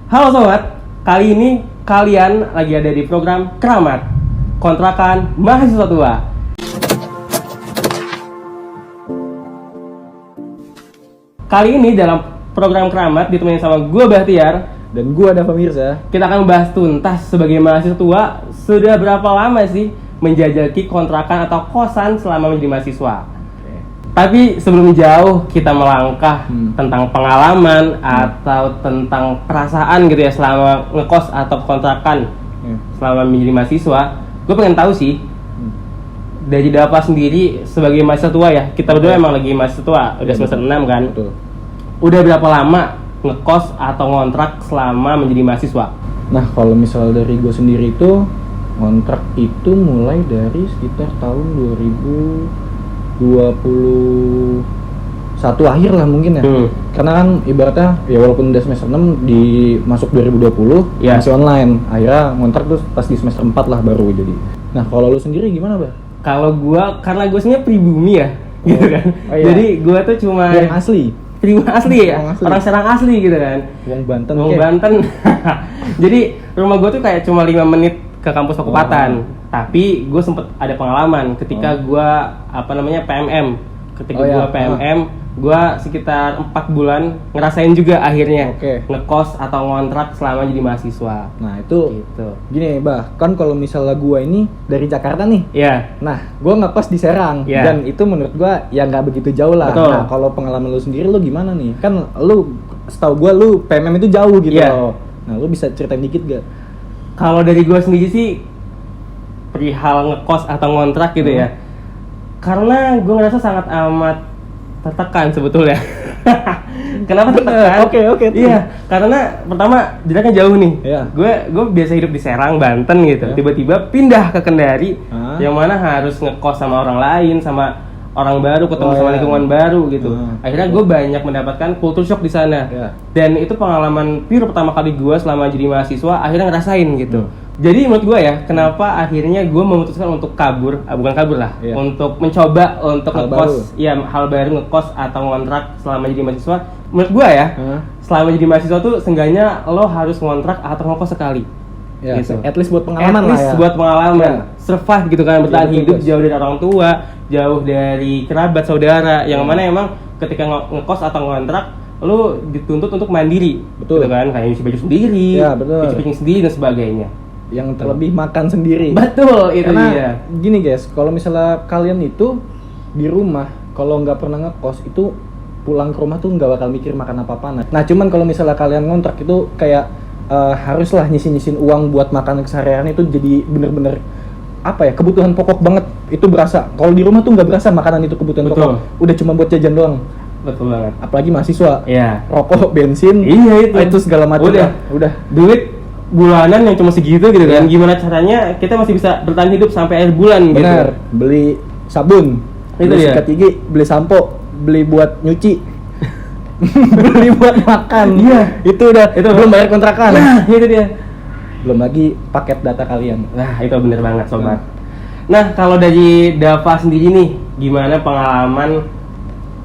Halo sobat, kali ini kalian lagi ada di program Keramat, kontrakan mahasiswa tua. Kali ini dalam program Keramat ditemani sama gue Bahtiar dan gue Dava Mirza. Kita akan membahas tuntas sebagai mahasiswa tua, sudah berapa lama sih menjajaki kontrakan atau kosan selama menjadi mahasiswa. Tapi sebelum jauh kita melangkah tentang pengalaman atau tentang perasaan gitu ya selama ngekos atau kontrakan selama menjadi mahasiswa, gue pengen tahu sih dari Dava sendiri sebagai mahasiswa tua ya, kita berdua emang lagi mahasiswa tua, udah semester 6 kan. Betul. Udah berapa lama ngekos atau ngontrak selama menjadi mahasiswa? Nah kalau misal dari gue sendiri itu ngontrak itu mulai dari sekitar tahun 2021 akhir lah mungkin ya. Karena kan ibaratnya ya walaupun udah semester 6 masuk 2020 masih online. Akhirnya ngontrak tuh pas di semester 4 lah baru jadi. Nah kalau lu sendiri gimana, Bah? Kalau gua, karena gue sebenarnya pribumi ya, gitu kan. Iya. Jadi gua tuh cuma yang asli. pribumi asli ya, orang Serang asli gitu kan. Wong Banten. Banten. Jadi rumah gua tuh kayak cuma 5 menit ke kampus Pakupatan. Tapi gue sempet ada pengalaman ketika gue PMM. Ketika gue PMM, gue sekitar 4 bulan ngerasain juga akhirnya ngekos atau ngontrak selama jadi mahasiswa. Nah itu gitu. Gini Bah, kan kalau misalnya gue ini dari Jakarta nih. Iya. Nah gue ngekos di Serang dan itu menurut gue ya nggak begitu jauh lah. Betul. Nah kalau pengalaman lu sendiri lu gimana nih? Kan lu setahu gue lu PMM itu jauh gitu loh. Nah lu bisa ceritain dikit gak? Kalau dari gue sendiri sih perihal ngekos atau ngontrak gitu ya, karena gue ngerasa sangat amat tertekan sebetulnya. Kenapa tertekan? Oke. Iya, karena pertama jaraknya jauh nih. Gue biasa hidup di Serang, Banten gitu. Tiba-tiba pindah ke Kendari, yang mana harus ngekos sama orang lain, sama orang baru, ketemu sama lingkungan baru gitu. Akhirnya gue banyak mendapatkan culture shock di sana. Dan itu pengalaman pure pertama kali gue selama jadi mahasiswa, akhirnya ngerasain gitu. Jadi menurut gue ya, kenapa akhirnya gue memutuskan untuk kabur, bukan kabur lah, untuk mencoba untuk ngekos, hal baru ngekos atau ngontrak selama jadi mahasiswa. Menurut gue ya, selama jadi mahasiswa tuh seenggaknya lo harus ngontrak atau ngekos sekali. Gitu. At least buat pengalaman lah ya. Buat pengalaman, survive gitu kan, bertahan hidup jauh dari orang tua, jauh dari kerabat saudara, yang mana emang ketika ngekos atau ngontrak lo dituntut untuk mandiri. Betul. Gitu kan, kayak nyuci baju sendiri, nyuci piring sendiri dan sebagainya. Yang terlebih makan sendiri. Betul, itu karena dia. Gini guys, kalau misalnya kalian itu di rumah kalau nggak pernah ngekos itu pulang ke rumah tuh nggak bakal mikir makan apa-apa. Nah cuman kalau misalnya kalian ngontrak itu kayak haruslah nyisin uang buat makan keseharian, itu jadi bener-bener kebutuhan pokok banget. Itu berasa. Kalau di rumah tuh nggak berasa makanan itu kebutuhan pokok. Udah cuma buat jajan doang. Betul banget. Apalagi mahasiswa. Iya. Rokok, bensin. Iya itu segala macam. Udah. Duit bulanan yang cuma segitu gitu kan. Gimana caranya kita masih bisa bertahan hidup sampai akhir bulan gitu. Benar. Beli sabun, beli sikat gigi, beli sampo, beli buat nyuci. Beli buat makan. Itu belum bayar kontrakan. Nah, itu dia. Belum lagi paket data kalian. Nah, itu bener banget sobat. Nah, kalau dari Dava sendiri nih, gimana pengalaman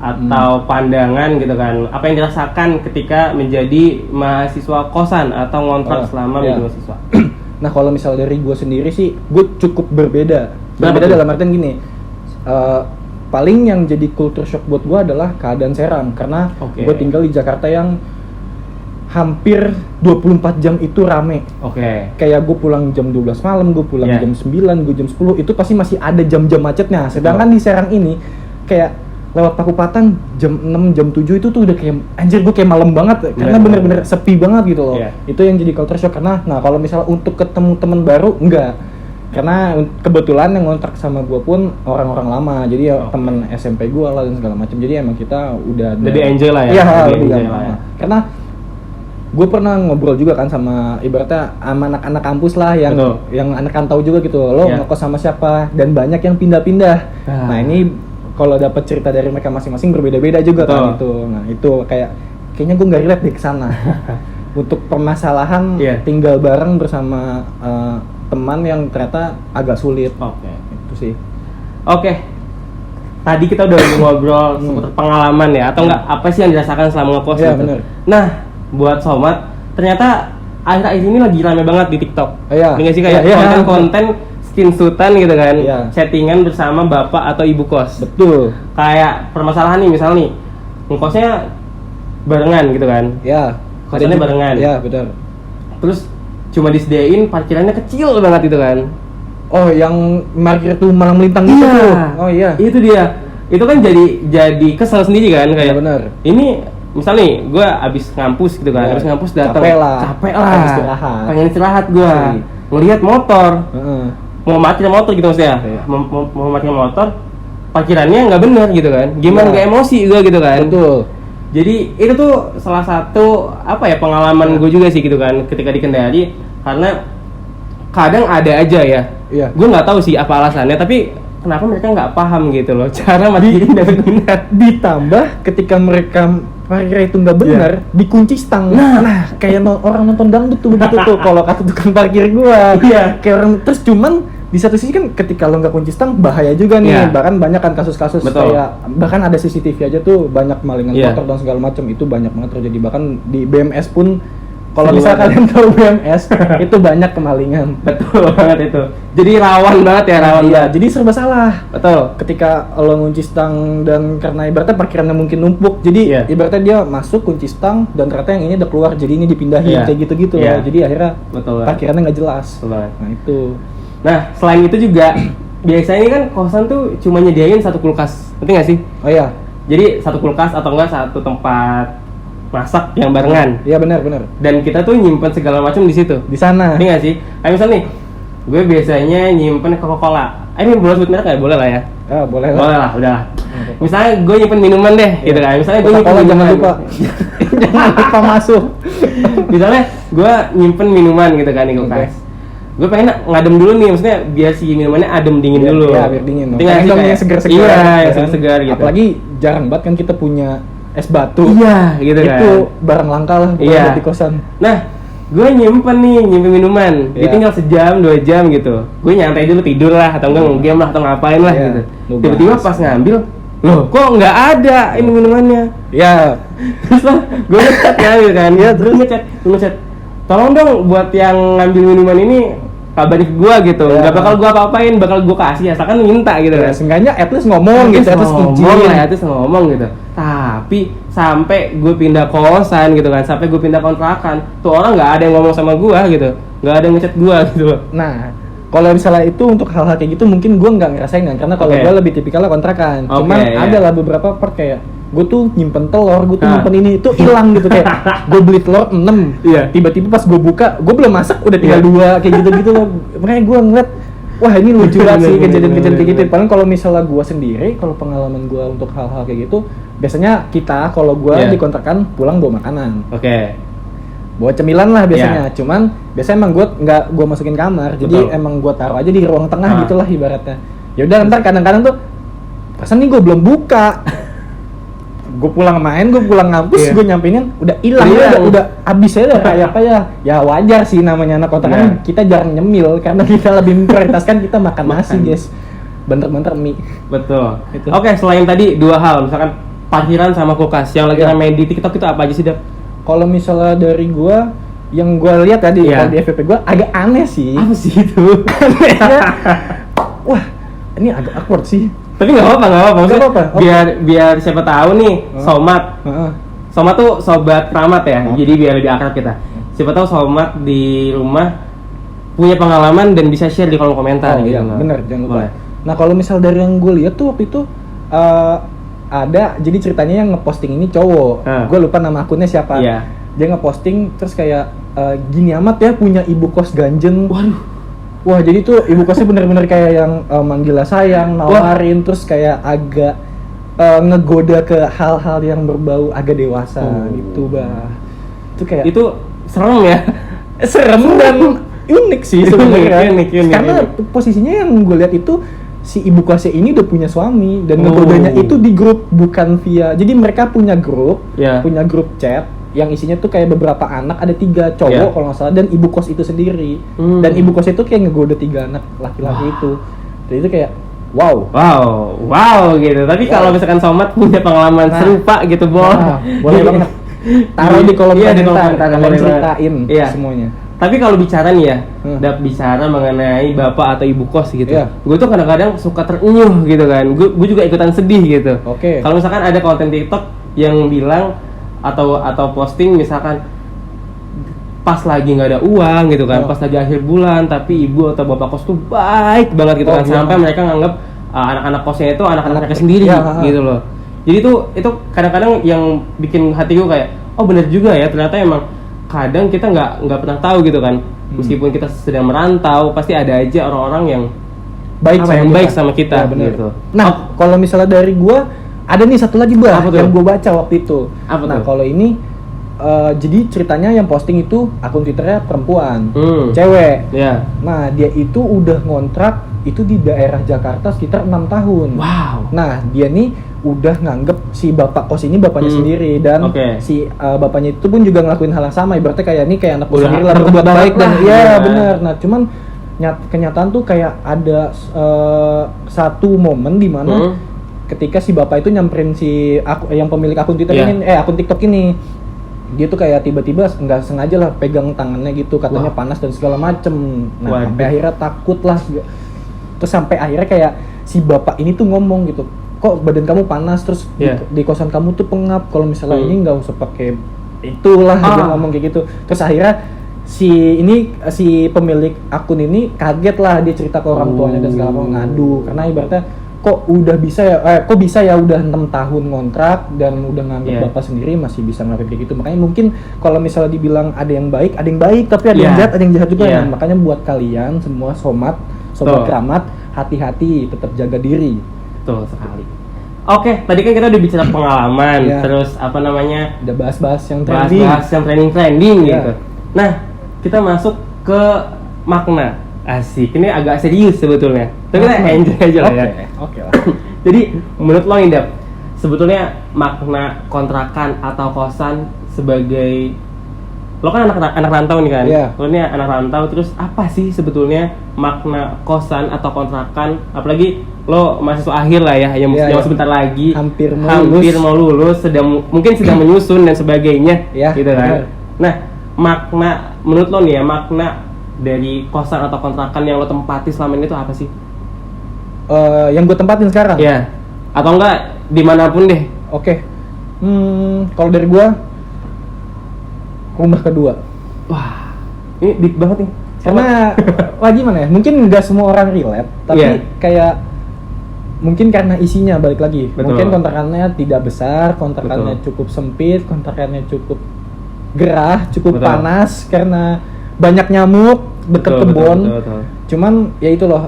atau pandangan gitu kan, apa yang dirasakan ketika menjadi mahasiswa kosan atau ngontrak selama menjadi mahasiswa? Nah kalau misal dari gue sendiri sih, gue cukup berbeda dalam artian gini, paling yang jadi culture shock buat gue adalah keadaan Serang, karena gue tinggal di Jakarta yang hampir 24 jam itu rame. Kayak gue pulang jam 12 malam, gue pulang jam 9, gue jam 10, itu pasti masih ada jam-jam macetnya. Sedangkan di Serang ini kayak lewat Pakupatan jam 6, jam 7 itu tuh udah kayak anjir, gue kayak malam banget karena bener-bener sepi banget gitu loh. Itu yang jadi culture shock. Karena kalau misalnya untuk ketemu teman baru enggak, karena kebetulan yang ngontrak sama gue pun orang-orang lama, jadi ya temen SMP gue lah dan segala macam. Jadi emang kita udah lebih enjoy lah ya. Iya, lebih lama. Karena gue pernah ngobrol juga kan sama ibaratnya sama anak-anak kampus lah yang anak rantau juga gitu. Lo ngekos sama siapa, dan banyak yang pindah-pindah. Nah ini kalau dapat cerita dari mereka masing-masing berbeda-beda juga kan itu. Nah itu kayaknya gue nggak relate deh ke sana. Untuk permasalahan tinggal bareng bersama teman yang ternyata agak sulit. Itu sih. Tadi kita udah ngobrol seputar pengalaman ya, atau enggak apa sih yang dirasakan selama ngekos gitu. Bener. Nah, buat sobat, ternyata akhir-akhir ini lagi rame banget di TikTok. Dengan sih kayak konten-konten screenshotan gitu kan, chattingan bersama bapak atau ibu kos. Betul. Kayak permasalahan nih, misal nih, ngekosnya barengan gitu kan. Kosannya barengan. Betul. Terus cuma disediain parkirannya kecil banget gitu kan. Oh, yang parkir tuh malah melintang gitu tuh. Oh iya. Itu dia. Itu kan jadi kesel sendiri kan kayak. Benar. Ini misal nih, gue abis ngampus gitu kan, abis ngampus datang, capek lah, pengen istirahat gue, ngelihat motor, mau parkir motor gitu maksudnya, mau parkir motor, parkirannya nggak bener gitu kan, gimana nggak emosi gue gitu kan. Betul. Jadi itu tuh salah satu pengalaman gue juga sih gitu kan, ketika di Kendari, karena kadang ada aja ya, gue nggak tahu sih apa alasannya, tapi kenapa mereka nggak paham gitu loh cara matiin dan benar. Ditambah ketika mereka parkir itu nggak benar, dikunci stang. Nah, kayak orang nonton dangdut tuh begitu tuh. Kalau kata tukang parkir gua, kayak orang terus cuman di satu sisi kan ketika lo nggak kunci stang bahaya juga nih. Bahkan banyak kan kasus-kasus kayak bahkan ada CCTV aja tuh banyak malingan motor dan segala macam itu banyak banget terjadi. Bahkan di BMS pun kalau misal kalian tahu BMS itu banyak kemalingan. Betul banget itu. Jadi rawan banget ya, jadi serba salah. Betul. Ketika lo ngunci stang dan karena ibaratnya parkirannya mungkin numpuk, jadi ibaratnya dia masuk kunci stang dan ternyata yang ini udah keluar, jadi ini dipindahin kayak gitu-gitu loh. Jadi akhirnya parkirannya nggak jelas. Nah itu. Nah selain itu juga biasanya kan kosan tuh cuma nyediain satu kulkas, ngerti nggak sih? Oh iya. Jadi satu kulkas atau enggak satu tempat masak yang barengan. Iya benar. Dan kita tuh nyimpen segala macam di situ. Di sana. Iya nggak sih? Kayak misal nih, gue biasanya nyimpen Coca-Cola. Ini boleh sebut merek nggak? Boleh lah ya. Boleh lah. Boleh lah, udah. Misalnya gue nyimpen minuman deh, gitu kan. Misalnya gue nyimpen minuman. Jangan lupa. Jangan lupa masuk. Misalnya gue nyimpen minuman gitu kan di kulkas. Gue pengen ngadem dulu nih, maksudnya biar si minumannya adem dingin dulu. Iya, biar dingin. Tinggal yang segar-segar. Iya, yang segar-segar gitu. Apalagi jarang banget kan kita punya es batu. Iya, gitu kan. Itu barang langka lah buat di kosan. Nah, gue nyimpen minuman. Dia tinggal sejam, 2 jam gitu. Gue nyantai dulu, tidur lah, atau enggak game lah, atau ngapain lah gitu. Tiba-tiba pas ngambil, loh kok nggak ada ini minumannya? Terus lah, gue ngechat kan, terus ngechat. Tolong dong buat yang ngambil minuman ini kabarin ke gua gitu, nggak bakal gua apa-apain, bakal gua kasih asalkan minta gitu kan. Seenggaknya at least ngomong gitu, at least ngomong gitu. Tapi sampai gue pindah kosan gitu kan, sampai gue pindah kontrakan, tuh orang nggak ada yang ngomong sama gua gitu, nggak ada yang ngechat gua gitu loh. Nah, kalau misalnya itu untuk hal-hal kayak gitu mungkin gua nggak ngerasain kan, karena kalau gua lebih tipikalnya kontrakan. Cuman ada lah beberapa part kayak gue tuh nyimpen telur, gue tuh nyimpen ini, itu hilang gitu kayak gue beli telur 6, tiba-tiba pas gue buka, gue belum masak udah tinggal 2 kayak gitu-gitu loh. Makanya gue ngeliat, wah ini lucu banget sih kejadian-kejadian kayak gitu. Paling kalau misalnya gue sendiri, kalau pengalaman gue untuk hal-hal kayak gitu, biasanya kita kalau gue di kontrakan pulang bawa makanan. Bawa cemilan lah biasanya. Cuman biasanya emang gue nggak gue masukin kamar, jadi emang gue taruh aja di ruang tengah gitulah ibaratnya. Ya udah ntar kadang-kadang tuh, perasaan nih gue belum buka. Gue pulang main, gue pulang ngampus, gue nyampeinin udah hilang, udah habis aja kayak apa ya. Ya wajar sih namanya anak kontrakan, kita jarang nyemil karena kita lebih memprioritaskan kita makan nasi, guys. Bentar-bentar mie. Betul. Oke, selain tadi 2 hal, misalkan parkiran sama kulkas, yang lagi ramai di TikTok itu apa aja sih, Dap? Kalau misalnya dari gue, yang gue lihat tadi kalau di FVP gue agak aneh sih. Apa sih itu? Wah, ini agak awkward sih. Tapi nggak apa-apa. Maksudnya biar siapa tahu nih, Somat tuh sobat keramat ya, jadi biar lebih akrab kita. Siapa tahu Somat di rumah punya pengalaman dan bisa share di kolom komentar. Iya, bener, jangan lupa. Nah kalau misal dari yang gue lihat tuh waktu itu ada, jadi ceritanya yang ngeposting ini cowok. Gue lupa nama akunnya siapa. Dia ngeposting terus kayak gini amat ya punya ibu kos ganjeng. Wah jadi tuh ibu kosnya bener-bener kayak yang manggil sayang, nawarin, terus kayak agak ngegoda ke hal-hal yang berbau agak dewasa gitu, bah. Itu kayak itu serem ya? Serem dan unik sih sebenarnya. Unik. Karena posisinya yang gue lihat itu si ibu kosnya ini udah punya suami dan ngegodanya itu di grup, bukan via. Jadi mereka punya grup, punya grup chat yang isinya tuh kayak beberapa anak, ada 3 cowok kalau nggak salah, dan ibu kos itu sendiri. Dan ibu kos itu kayak ngegoda 3 anak laki-laki itu. Jadi itu kayak wow gitu. Tapi kalau misalkan Somat punya pengalaman serupa gitu, boleh banget. taruh di kolom komentar, kalian ceritain semuanya. Tapi kalau bicara nih ya, bicara mengenai bapak atau ibu kos gitu, gue tuh kadang-kadang suka terenyuh gitu kan, gue juga ikutan sedih gitu. Kalau misalkan ada konten TikTok yang bilang atau posting misalkan pas lagi nggak ada uang gitu kan, pas lagi akhir bulan, tapi ibu atau bapak kos tuh baik banget gitu kan, sampai mereka nganggap anak-anak kosnya itu anak-anak mereka sendiri gitu loh. Jadi itu kadang-kadang yang bikin hati gue kayak, oh bener juga ya, ternyata emang kadang kita nggak pernah tahu gitu kan, meskipun kita sedang merantau, pasti ada aja orang-orang yang baik sama kita gitu. Nah, kalau misalnya dari gue, ada nih satu lagi yang gue baca waktu itu. Kalau ini jadi ceritanya yang posting itu akun Twitternya perempuan, cewek. Nah, dia itu udah ngontrak itu di daerah Jakarta sekitar 6 tahun. Wow. Nah, dia nih udah nganggep si bapak kos ini bapaknya sendiri, dan si bapaknya itu pun juga ngelakuin hal yang sama, ibaratnya kayak ini kayak anak sendiri lah, berbuat baik dan benar. Nah, cuman kenyataan tuh kayak ada satu momen di mana ketika si bapak itu nyamperin yang pemilik akun Twitter ini, akun TikTok ini, dia tuh kayak tiba-tiba nggak sengaja lah pegang tangannya gitu, katanya panas dan segala macem. Nah, sampai akhirnya takut lah, terus sampai akhirnya kayak si bapak ini tuh ngomong gitu, kok badan kamu panas, terus di kosan kamu tuh pengap, kalau misalnya ini nggak usah pakai itulah, dia ngomong kayak gitu. Terus akhirnya si pemilik akun ini kaget lah, dia cerita ke orang tuanya dan segala macam, ngadu, karena ibaratnya kok bisa ya udah 6 tahun ngontrak dan udah nganggap bapak sendiri masih bisa ngelakuin kayak gitu. Makanya mungkin kalau misalnya dibilang ada yang baik tapi ada yang jahat juga ya. Makanya buat kalian semua sobat keramat, hati-hati, tetap jaga diri. Betul sekali. Oke, tadi kan kita udah bicara pengalaman, terus udah bahas-bahas yang trending gitu. Nah, kita masuk ke makna. Asik, ini agak serius sebetulnya. Tapi kita enjoy aja lah ya. Oke lah. Jadi menurut lo nih Dap, sebetulnya makna kontrakan atau kosan sebagai, lo kan anak rantau nih kan? Lo ini anak rantau, terus apa sih sebetulnya makna kosan atau kontrakan? Apalagi lo mahasiswa akhir lah ya, yang sebentar lagi hampir mau lulus, mungkin sedang menyusun dan sebagainya, gitu kan? Nah, makna menurut lo nih ya, makna dari kosan atau kontrakan yang lo tempati selama ini tuh apa sih? Yang gue tempatin sekarang? Iya. Atau enggak dimanapun deh? Oke. Kalau dari gue, rumah kedua. Wah, ini deep banget nih. Karena gimana ya? Mungkin nggak semua orang relate, tapi kayak mungkin karena isinya balik lagi. Betul. Mungkin kontrakannya tidak besar, kontrakannya cukup sempit, kontrakannya cukup gerah, cukup panas karena banyak nyamuk, deket kebun. Cuman ya itu loh,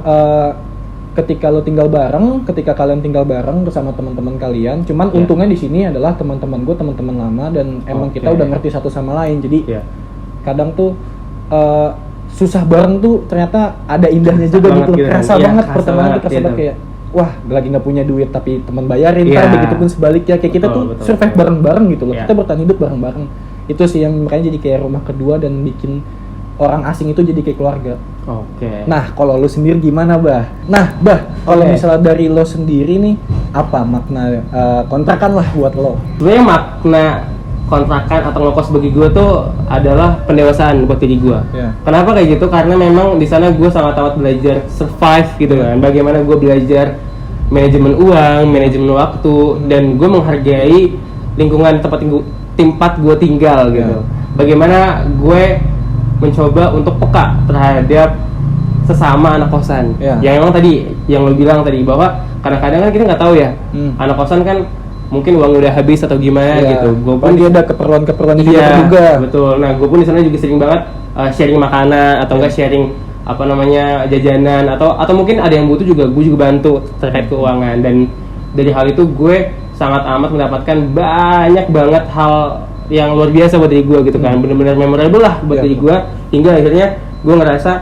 ketika kalian tinggal bareng bersama teman-teman kalian, cuman untungnya di sini adalah teman-teman gue teman-teman lama, dan emang kita udah ngerti satu sama lain. Jadi kadang tuh susah bareng tuh ternyata ada indahnya juga gitu. Kerasa banget pertemanan tuh, kerasa banget kayak wah lagi nggak punya duit tapi teman bayarin, begitu pun sebaliknya, kayak kita tuh survive bareng-bareng gitu loh. Kita bertahan hidup bareng-bareng. Itu sih yang makanya jadi kayak rumah kedua dan bikin orang asing itu jadi kayak keluarga. Nah, kalau lo sendiri gimana, Bah? Nah, kalau misalnya dari lo sendiri nih, apa makna kontrakan lah buat lo? Sebenarnya makna kontrakan atau ngekos bagi gue tuh adalah pendewasaan buat diri gue. Kenapa kayak gitu? Karena memang di sana gue sangat amat belajar survive gitu kan. Bagaimana gue belajar manajemen uang, manajemen waktu, dan gue menghargai lingkungan tempat gue tinggal gitu. Bagaimana gue mencoba untuk peka terhadap sesama anak kosan. Yang emang tadi yang lo bilang tadi, bahwa kadang-kadang kan kita nggak tahu ya, anak kosan kan mungkin uang udah habis atau gimana gitu. Gue pun dia ada keperluan juga. Betul. Nah, gue pun di sana juga sering banget sharing makanan atau enggak sharing jajanan atau mungkin ada yang butuh juga, gue juga bantu terkait keuangan. Dan dari hal itu gue sangat amat mendapatkan banyak banget hal yang luar biasa buat diri gue gitu kan. Bener-bener memorable lah buat diri gue, hingga akhirnya gue ngerasa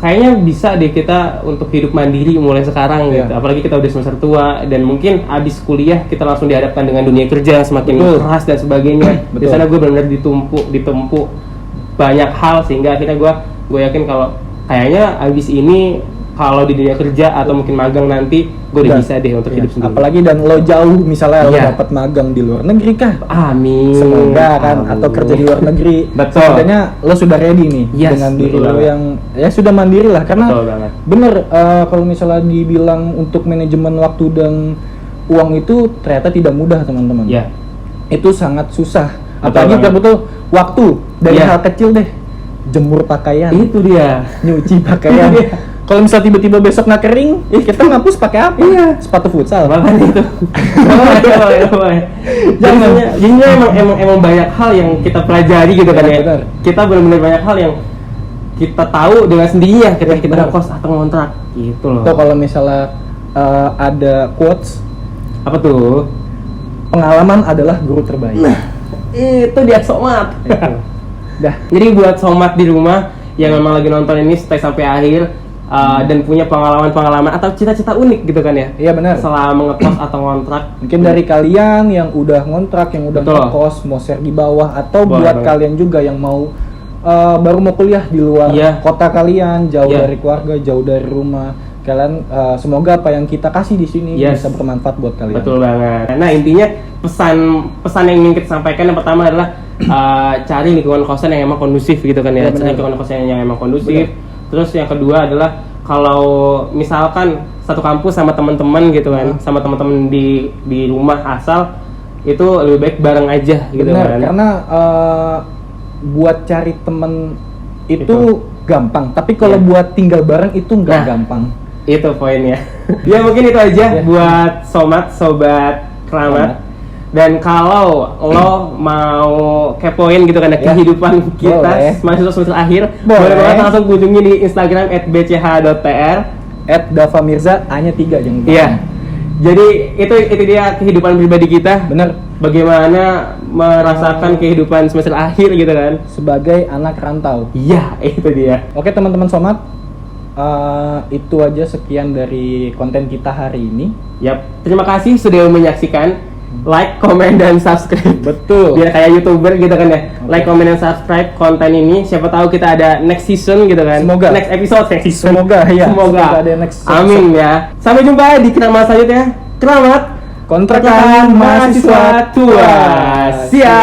kayaknya bisa deh kita untuk hidup mandiri mulai sekarang gitu. Apalagi kita udah semester tua dan mungkin abis kuliah kita langsung dihadapkan dengan dunia kerja yang semakin keras dan sebagainya. Di sana gue benar-benar ditumpu banyak hal, sehingga akhirnya gue yakin kalau kayaknya abis ini kalau di dunia kerja atau mungkin magang nanti gue udah bisa deh untuk hidup sendiri. Apalagi dan lo jauh misalnya lo dapat magang di luar negeri kah? Amin. Semoga kan atau kerja di luar negeri. Betul. Setidaknya lo sudah ready nih dengan diri lo yang ya sudah mandiri lah karena bener kalau misalnya dibilang untuk manajemen waktu dan uang itu ternyata tidak mudah teman-teman. Iya. Itu sangat susah. Apalagi betul waktu dari hal kecil deh. Jemur pakaian. Itu dia. Nyuci pakaian. Kalau misalnya tiba-tiba besok nggak kering, kita ngapus pakai apa? Iya. Sepatu futsal. Makanya itu. Jadinya emang banyak hal yang kita pelajari gitu kan ya. Kita benar-benar banyak hal yang kita tahu dengan sendirinya ketika kita ngekos atau ngontrak gitu loh. Tuh kalau misalnya ada quotes apa tuh? Pengalaman adalah guru terbaik. Nah, itu dia somat. Dah. Jadi buat somat di rumah yang memang lagi nonton ini stay sampai akhir. Dan punya pengalaman-pengalaman atau cita-cita unik gitu kan ya? Iya benar. Selama ngekos atau ngontrak. Mungkin dari kalian yang udah ngontrak, yang udah ngekos, mau share di bawah, atau buat kalian juga yang mau baru mau kuliah di luar kota kalian, jauh dari keluarga, jauh dari rumah. Kalian semoga apa yang kita kasih di sini bisa bermanfaat buat kalian. Betul banget. Nah intinya pesan yang ingin kita sampaikan yang pertama adalah cari lingkungan kosan yang emang kondusif gitu kan ya. Cari lingkungan kosan yang emang kondusif. Terus yang kedua adalah kalau misalkan satu kampus sama teman-teman gitu kan, sama teman-teman di rumah asal itu lebih baik bareng aja gitu kan. Karena buat cari temen itu gampang, tapi kalau buat tinggal bareng itu nggak gampang. Itu poinnya. Ya mungkin itu aja buat sobat keramat. Dan kalau lo mau kepoin gitu kan kehidupan kita mahasiswa semester akhir, boleh banget langsung kunjungi di Instagram @bch.tr @davamirza A-nya 3 jangan lupa. Iya. Jadi itu dia kehidupan pribadi kita. Bener. Bagaimana merasakan kehidupan semester akhir gitu kan sebagai anak rantau. Iya, itu dia. Oke teman-teman somat, itu aja sekian dari konten kita hari ini. Yap. Terima kasih sudah menyaksikan. Like, comment, dan subscribe. Betul. Biar kayak YouTuber gitu kan ya. Like, comment, dan subscribe konten ini. Siapa tahu kita ada next season gitu kan. Semoga. Next episode. Semoga ya. Semoga ada next season. Amin ya. Sampai jumpa di keramat selanjutnya. Keramat kontrakan mahasiswa tua. Sia.